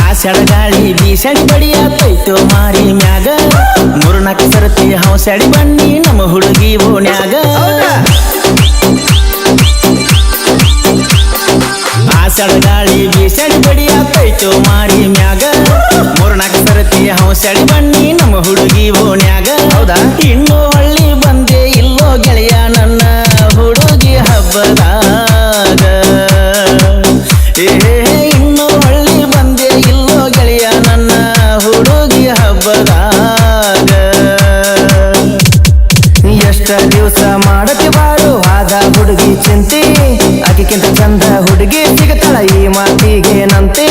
ಆಷಾಢ ಗಾಳಿ ಬೀಸಡಿ ಬಡಿಯಾತೈತೋ ಮಾರಿ ಮ್ಯಾಗ ಮೂರ್ನಾಲ್ಕು ಸರತಿ ಹೌಸಡಿ ಬನ್ನಿ ನಮ್ಮ ಹುಡುಗಿ ಓಣ್ಯಾಗ ಆಷಾಢ ಗಾಳಿ ಬೀಸಡಿ ಬಡಿಯಾತೈತೋ ಮಾರಿ ಮ್ಯಾಗ ಮೂರ್ನಾಲ್ಕು ಸರತಿ ಹೌಸಡಿ ಬನ್ನಿ ನಮ್ಮ ಹುಡುಗಿ ಓಣ್ಯಾಗ ಹೌದಾ ಇನ್ನೂ ಹಳ್ಳಿ ಬಂದೆ ಇಲ್ಲೋ ಗೆಳೆಯ ನನ್ನ ಹುಡುಗಿ ಹಬ್ಬದಾಗ ಇನ್ನೂ ಹಳ್ಳಿ ಬಂದೆ ಇಲ್ಲೋ ಗೆಳೆಯ ನನ್ನ ಹುಡುಗಿ ಹಬ್ಬದಾಗ ಎಷ್ಟ ದಿವಸ ಮಾಡತಿ ಬಾರು ಆದ ಹುಡುಗಿ ಚಿಂತೆ ಆಕಿಕ್ಕಿಂತ ಚಂದ ಹುಡುಗಿ ಸಿಗತಾಳ ಈ ಮಾತಿಗೇನಂತೆ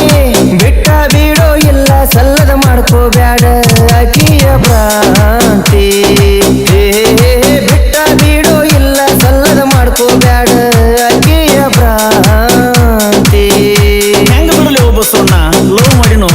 ಬಿಟ್ಟ ಬೀಡೋ ಇಲ್ಲ ಸಲ್ಲದ ಮಾಡ್ಕೋಬ್ಯಾಡ ಆಕಿಯ ಭ್ರಾಂತಿ ಬಿಟ್ಟ ಬೀಡೋ ಇಲ್ಲ ಸಲ್ಲದ ಮಾಡ್ಕೋಬ್ಯಾಡ ಆಕಿಯ ಭ್ರಾಂತಿ ಹೆಂಗ ಬಿಡಲಿ ಒಬ್ಬ ಸೊನ್ನ ಲವ್ ಮಾಡಿನೋ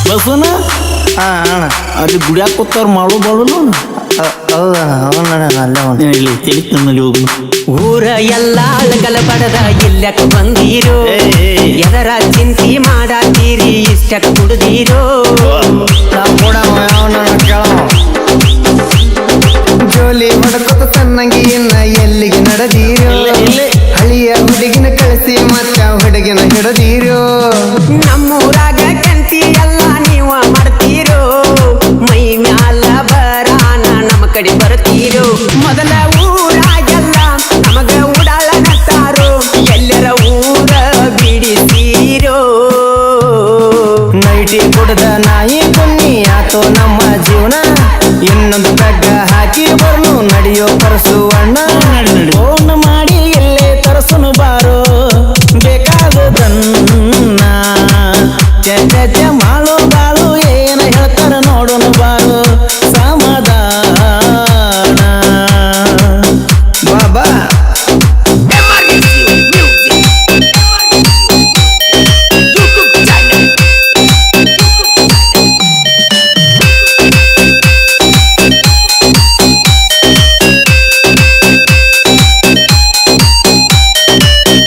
ಬಸನ ಅಲ್ಲಿ ಗುಡಿಯಾಕ ಕೂತಾರ ಮಾಡು ಬಾಳು ಇಲ್ಲಿ ತಿಳಿನಲ್ಲಿ ಹೋಗು ಊರ ಎಲ್ಲ ಅಳಗಲ ಬಡದ ಇಲ್ಲಕ ಬಂದೀರೋ ಎದರ ಚಿಂತಿ ಮಾಡಾತೀರಿ ಇಷ್ಟಕ ಕುಡ್ದೀರೋ ಜೋಲಿ ಹೊಡಕೊತ ಸಣ್ಣಂಗಿ ಇನ್ನ ಎಲ್ಲಿಗೆ ನಡೆದೀರೋ ಹಳಿಯ ಹುಡುಗಿನ ಕಳಿಸಿ ಮತ್ತ ಹುಡುಗಿನ ಹಿಡದೀರೋ ನಮ್ಮೂರಾಗ ಕಂತಿ ಎಲ್ಲ ನೀವ ಮಾಡ್ತೀರೋ ಮೈ ಮ್ಯಾಲ ಬರಾನ ನಮ್ಮ ಕಡೆ ಬರ್ತೀರೋ ಮೊದಲ ಊರಾಗೆಲ್ಲ ನಮಗ ಉಡಾಳ ನಟ್ಟಾರೋ ಎಲ್ಲರ ಊರ ಬಿಡಿಸೀರೋ ನೈಟಿ ಕುಡ್ದ ನಾಯಿ ಕುನ್ನಿ ಆತೋ ನಮ್ಮ ಜೀವನ ಇನ್ನೊಂದು ಪೆಗ್ಗ ಹಾಕಿ ಬರ್ನು ನಡೆಯೋ ಪರಸುವಣ್ಣ ಫೋನ್ ಮಾಡಿ ಎಲ್ಲೇ ತರಸನು ಬಾರೋ ಬೇಕಾದದನ್ನ ಚ ಮಾಡು ಬಾಳು ಏನ ಹೇಳ್ತಾರ ನೋಡೋನು ಬಾರು ಸಮಾಧಾನ ಬಾಬಾ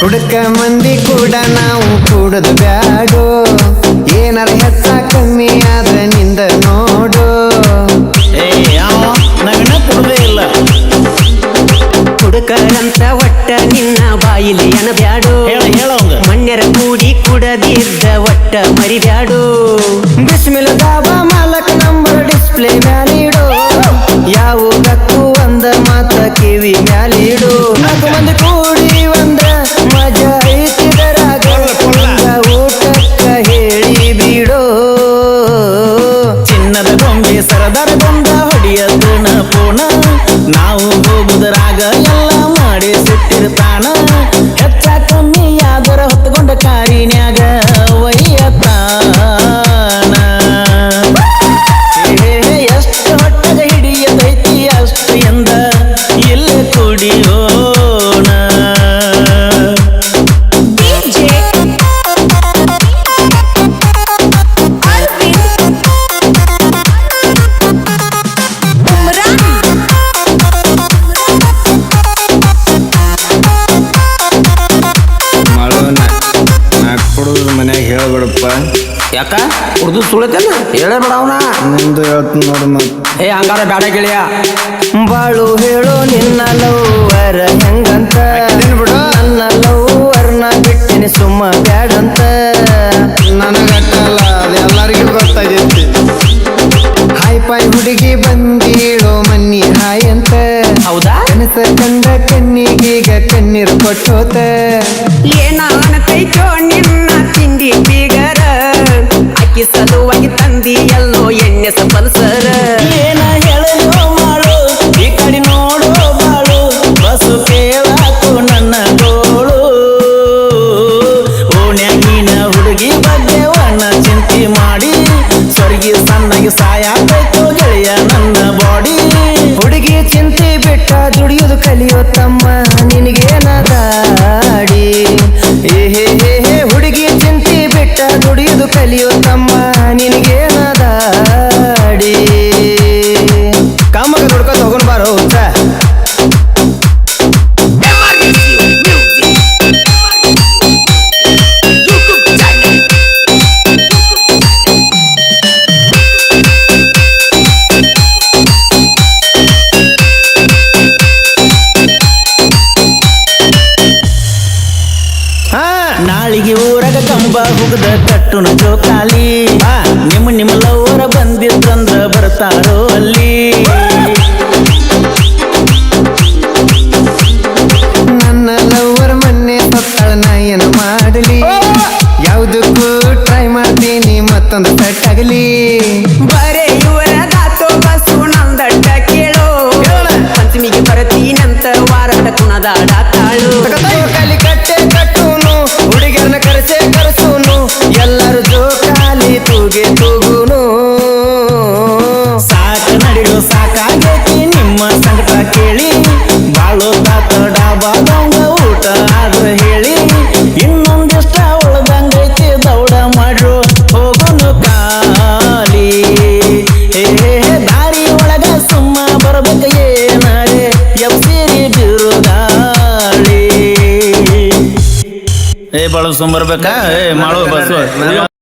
ಕುಡಕ ಮಂದಿ ಕೂಡ ನಾವು ಕೂಡದು ಬ್ಯಾಡೋ ಏನಾರ ಹೆಚ್ಚ ಕಮ್ಮಿ ಆದ್ರೆ ನಿಂದ ನೋಡು ನಾವಿನ್ನ ಕೊಡಲೇ ಇಲ್ಲ ಕುಡುಕರಂತ ಒಟ್ಟ ನಿನ್ನ ಬಾಯಿಲಿ ಅನಬ್ಯಾಡು ಹೇಳವಂಗ ಮಣ್ಯರ ಕೂಡಿ ಕುಡದಿದ್ದ ಒಟ್ಟ ಮರಿಬ್ಯಾಡು ಬಿಸ್ಮಿಲ್ ದಾಬಾ ಮಾಲಕ್ ನಂಬರ್ ಡಿಸ್ಪ್ಲೇ ಮ್ಯಾಲಿಡು ಯಾವುದಕ್ಕೂ ಒಂದ ಮಾತ ಕಿವಿ ಮ್ಯಾಲಿಡು ನಾಲ್ಕು ಮಂದಿ ಕೂಡಿ ಒಂದ ಮಜಾ ಐತಿದರಾಗ ಊಟಕ್ಕ ಹೇಳಿ ಬಿಡೋ ಚಿನ್ನದ ಗೊಂಬೆ ಸರದಾರ ಗೊಂಬ ಹೊಡಿಯದು ಪೋಣ ನಾವು ಹೋಗುದರಾಗ ಎಲ್ಲ ಮಾಡಿ ಸಿಟ್ಟಿರ್ತಾನ ಹೆಚ್ಚ ಕಮ್ಮಿ ಯಾದರ ಹೊತ್ತುಕೊಂಡ ಕಾರಿನ್ಯಾಗ ಒಯ್ಯತಾನ ಎಷ್ಟು ಹೊಟ್ಟದ ಹಿಡಿಯದೈತಿ ಅಷ್ಟು ಎಂದ ಇಲ್ಲೇ ಕುಡಿಯೋಣ ಮನ್ಯಾಗ ಹೇಳ್ಬೇಡಪ್ಪ ಯಾಕ ಉರ್ದು ಸುಳತೇನ ಹೇಳೇ ಬೇಡ ಅವನ ನಿಂದು ಹೇಳ್ತೀನಿ ನೋಡು ಮತ್ತೆ ಏ ಹಂಗಾರ ಬ್ಯಾಡ ಗೆಳೆಯ ಬಾಳು ಹೇಳೋ ನಿನ್ನ ಲವ್ವರ ಹೆಂಗಂತ ಬಿಡು ನನ್ನ ಲವ್ವರ್ನ ಬಿಟ್ಟಿನಿ ಸುಮ್ಮ ಬ್ಯಾಡಂತ ನನಗಟ್ಟಲ್ಲ ಅದು ಎಲ್ಲರಿಗೂ ಗೊತ್ತಾಗೈತಿ ಹಾಯ್ ಪಾಯ್ ಹುಡುಗಿ ಬಂದೀಳೋ ಮನ್ನಿ ಹಾಯ್ ಅಂತ ಹೌದಾ ಕನಸ ಕಂಡ ಕಣ್ಣಿಗೀಗ ಕಣ್ಣೀರು ಕೊಟ್ಟೋತ ಏನಾನತೈತೋ ನಿನ್ನ ತಿಂಡಿ ಬೀಗರ ಅಕ್ಕಿ ಸಲುವಾಗಿ ತಂದಿ ಎಲ್ಲೋ ಎಣ್ಣೆ ಪಲ್ಸರ ಏನ ಹೇಳೋ ಮಾಡು ಈ ಕಡೆ ನೋಡು ಬಾಳು ಬಸು ಕೇಳಾಕು ನನ್ನ ಗೋಳು ಓಣ್ಯಾಗಿನ ಹುಡುಗಿ ಬಗ್ಗೆ ವಣ್ಣ ಚಿಂತೆ ಮಾಡಿ ಸ್ವರ್ಗಿ ಸಣ್ಣಗೆ ಸಾಯಾಗೈತೋ ಗೆಳೆಯ ನನ್ನ ಬಾಡಿ ಹುಡುಗಿ ಚಿಂತೆ ಬಿಟ್ಟ ದುಡಿಯೋದು ಕಲಿಯೋ ತಮ್ಮ ನಿನಗೇನ ದಾಡಿ ಹುಡುಗಿ ಚಿಂತೆ ಬಿಟ್ಟ ಇಷ್ಟ ದುಡಿಯುದು ಕಲಿಯೋ ತಮ್ಮ ನಿನಗೇನದಾಡಿ ಕಾಮಗ ದುಡ್ಕೊತ ಹೋಗೋಣ ಬಾರೋ ಹುಚ್ಚ ನಾಳಿಗೆ ಊರಾಗ ಕಂಬ ಹುಗದ ಕಟ್ಟುನ ಜೋಕಾಲಿ ನಿಮ್ಮ ಲವರ ಬಂದಿದ್ರಂದ್ರ ಬರ್ತಾರೋ ಅಲ್ಲಿ ನನ್ನ ಲವರ್ ಮೊನ್ನೆ ಸತ್ತಾಳ ನಾ ಏನು ಮಾಡಲಿ ಯಾವುದಕ್ಕೂ ಟ್ರೈ ಮಾಡ್ತೀನಿ ಮತ್ತೊಂದು ಸೆಟ್ ಆಗಲಿ ಬರೇ ಇವರ ದಾತೋ ಬಸ್ಸು ನಂದಡ್ಡ ಕೇಳೋ ಪಂಚಮಿಗೆ ಬರತೀನಂತ ವಾರದ ಕುಣದಾಡ ತಾಳು ಜೋಕಾಲಿ ಕಟ್ಟೆ ಕಟ್ಟೂನು ಹುಡುಗಿಯರನ್ನ ಕರೆಸೂನು ಎಲ್ಲರೂ ಜೋಕಾಲಿ ತೂಗುನು ಸಾಕ ನಡೆಯೋ ಸಾಕಾಗೈತಿ ನಿಮ್ಮ ಸಂಕಟ ಕೇಳಿ ಬಾಳೋ ತಾತ ಡಾಬಾದಂಗ ಊಟ ಆದ್ರ ಹೇಳಿ ಇನ್ನೊಂದಿಷ್ಟ ಉಳ್ದಂಗೈತಿ ದೌಡ ಮಾಡ್ರು ಹೋಗೋನು ಕಾಲಿ ದಾರಿ ಒಳಗ ಸುಮ್ಮ ಬರ್ಬೇಕ ಏನಾರೆ ಎಪ್ಸಿರಿ ಬಿರುಗಾಳಿ ಬಾಳು ಸುಮ್ಮ ಬರ್ಬೇಕಾ ಮಾಡೋ ಬಸ್